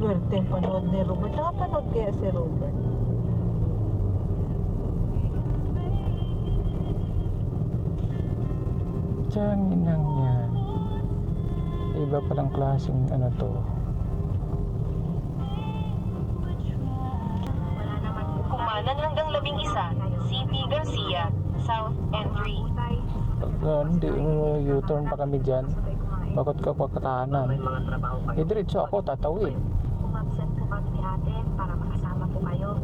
Swerte ang panood ni Robert. Nakapanood kaya si Robert? Tiyang inang yan. Iba palang klaseng ano to. Kumanan hanggang 11, CP Garcia, South N3. Hindi, U-turn pa kami dyan. Bakit ka pa kanan? Diretso ako, tatawid. Umabsent po kami ni ate para makasama po kayo.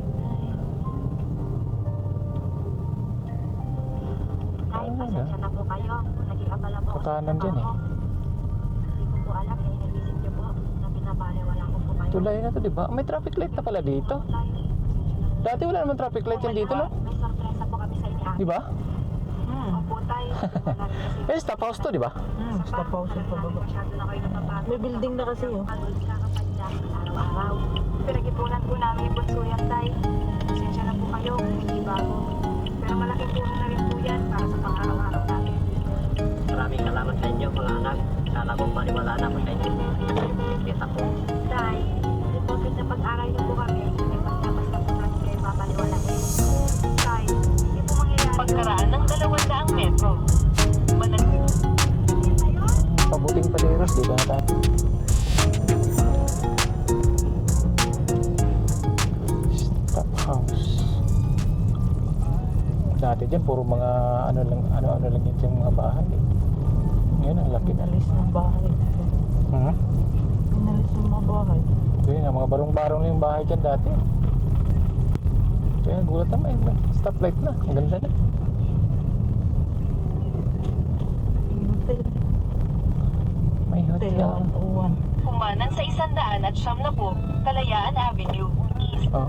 Ay, pasensya na po kayo. Naging abala po. Kanan dyan eh. Hindi ko po alam na iniisip niyo po na binabaliwala ko po kayo. Tulay na to, di ba? May traffic light na pala dito. Dati wala naman traffic light yan dito, no? May sorpresa po kami sa inyo ate. Di ba? Opo tayo. Eh, stop house to, di ba? Stop house yung pababa. Masyado na kayo napapagod. May building na kasi yun. Araw-araw. Pinagipunan po namin yung bunso yan, tay. Pasensya na po kayo, hindi bago. Pero malaking tulong na rin po yan para sa pang-araw-araw namin. Maraming salamat sa inyo mga anak. Sana po paniwala na po sa inyo. Kita po. Tay, deposit na pag-aral niyo po kami. May basta-basta po namin kayo papaliwalain. Tay, hindi po mangyayari. Pagkaraan ng 200 metro. Pabuting paliros, dito na tayo. Stop house. Dati dyan, puro mga ano lang yun yung mga bahay. Ngayon, ang laki na. Inalis ng bahay. Inalis ng mga bahay. Yun, mga barong-barong na yung bahay dyan dati. Kaya gulat naman, stoplight na. Ang ganda na. May hotel. Kumanan sa 100 Kalayaan Avenue, East. Oh.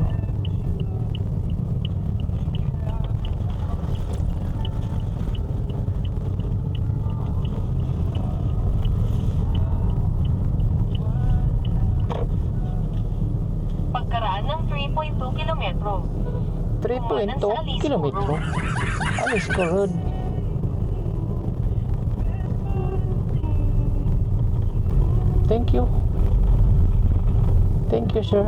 Pagkaraan ng 3.2 kilometro. 3.2 kilometro. Alisco Road. Thank you. Thank you, sir.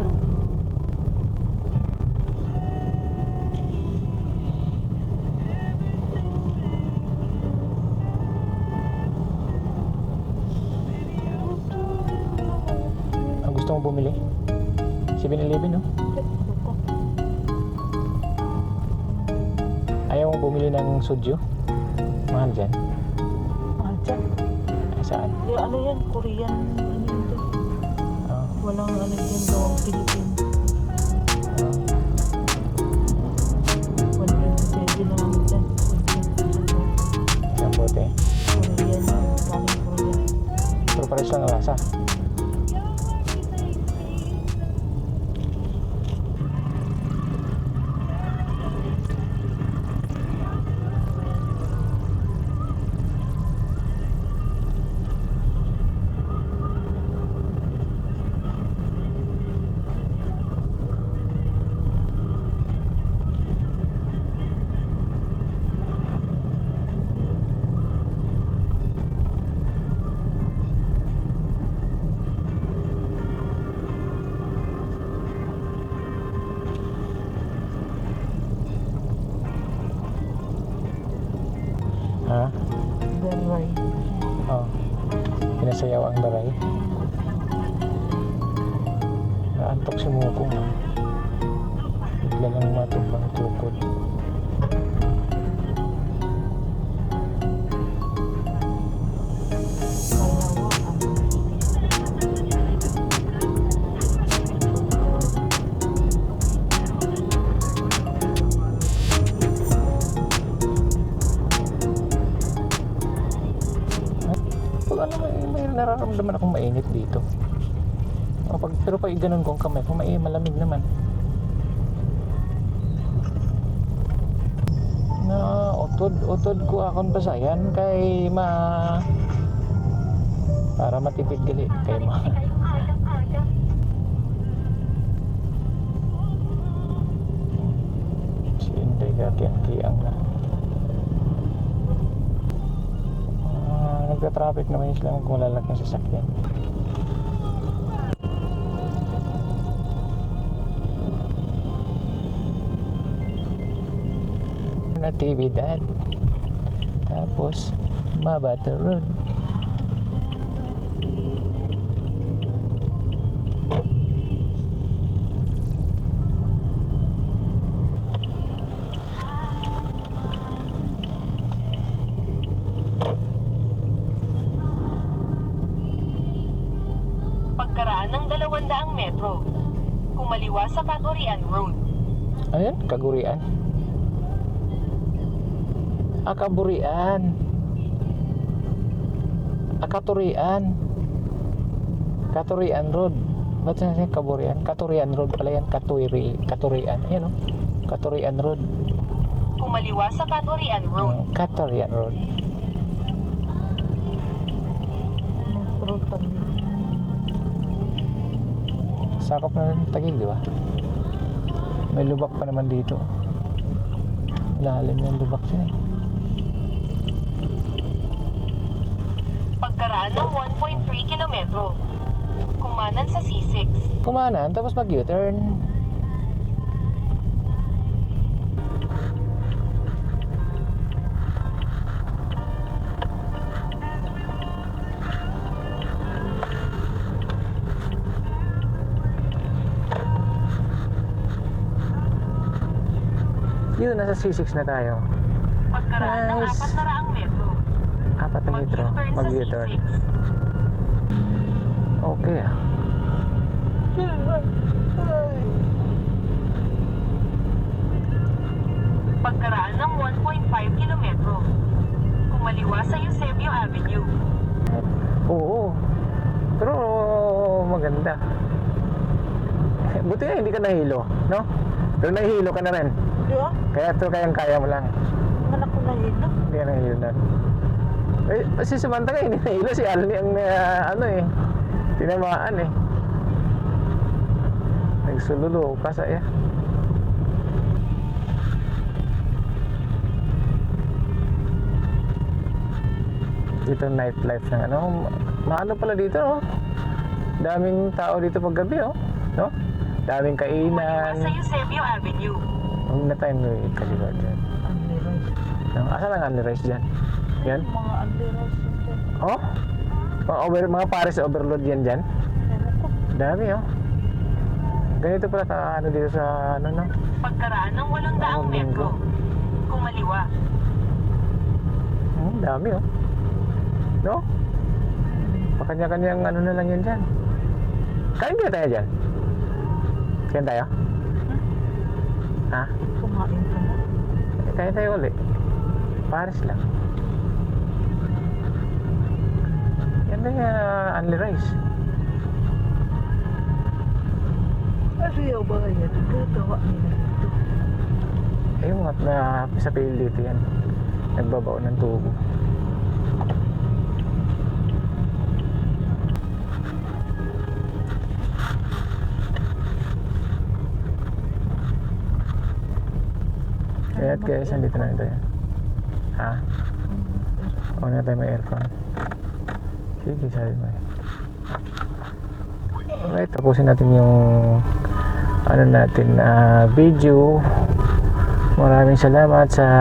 Ang gusto mong bumili? 7-Eleven, no? Ayaw mong bumili ng soju? Mahal dyan. Mahal dyan. Saan? Yung ano yan, Korean, ano yun to? Walang ano yun, gawang Philippine. 127 na naman dyan. Isang bote. Korean yun, galing Korean. Pero pares lang ang lasa. Ha? Daray. Oh. Pinasayaw ang daray. Naantok si Mukong. Bigla lang matumbang tukod. May nararamdaman akong mainit dito. Pero pag ganun kong kamay, kung malamig naman. Na utod ko akong basayan kay para matipid gali kay si Inday kiang na. Nagka-traffic naman sila kung lalak ng sasakyan. Natividad. Tapos, Mabata Road. Pagkaraan ng 200 metro, kumaliwa sa Kagurian Road. Ayan, Kagurian. Kaburian. Katurian. Katurian Road. Ba't sinasabi Kaburian? Katurian Road pala yan. Katurian. Ayan o. Katurian Road. Kumaliwa sa Kagurian Road. Katurian Road. Prutan. Sakop na rin Taguig, di ba? May lubak pa naman dito. Lalim yung lubak siya eh. Pagkaraan ng 1.3 kilometro, kumanan sa C6. Kumanan, tapos mag-U-turn. Yun, nasa C6 na tayo. Pagkaraan ng Nice. 400 metro, 4 na metro. mag-U-turn sa Mag-U-turn. C6. Okay ah. Pagkaraan ng 1.5 kilometro, kumaliwa sa Eusebio Avenue. Oo. Pero maganda. Buti nga hindi ka nahilo, no? Pero nahilo ka na rin. Di ba? Kaya ito kayang-kaya mo lang. Manak ko na yun. No? Hindi ka nahilo na. Eh, si Samantha nga hindi nahilo. Si Alni ang tinamaan eh. Nagsululu pa sa iya. Dito nightlife ng ano. Maano pala dito, no? Daming tao dito pag gabi, oh. No? Daming Kumaliwa kainan. sa Eusebio Avenue. Huwag na tayo may kaliwa dyan. Unli rice. No? Asa lang ang rice dyan? Yan? Mga unli rice. yun. Oh? Mga pares overload yan dyan? Ewan ko. Dami, oh. Ganito pala ka ano dito sa ano, no? Pagkaraan ng 800 metro, kumaliwa. Dami, oh. No? Pakanya-kanyang ano na lang yan dyan. Kain ba tayo dyan? Kain tayo? Ha? Kumain ka na. Kain tayo ulit. Pares lang. Yan na yung unli rice. Ariyaw ba kaya dito? Gawa nila dito. Eh, yung mga sa pail dito yan. Nagbabao ng tubo. Kaya guys, nandito na tayo. Ha? O na tayo may aircon. Sige, sabi mo eh. Alright, tapusin natin yung ano natin video. Maraming salamat sa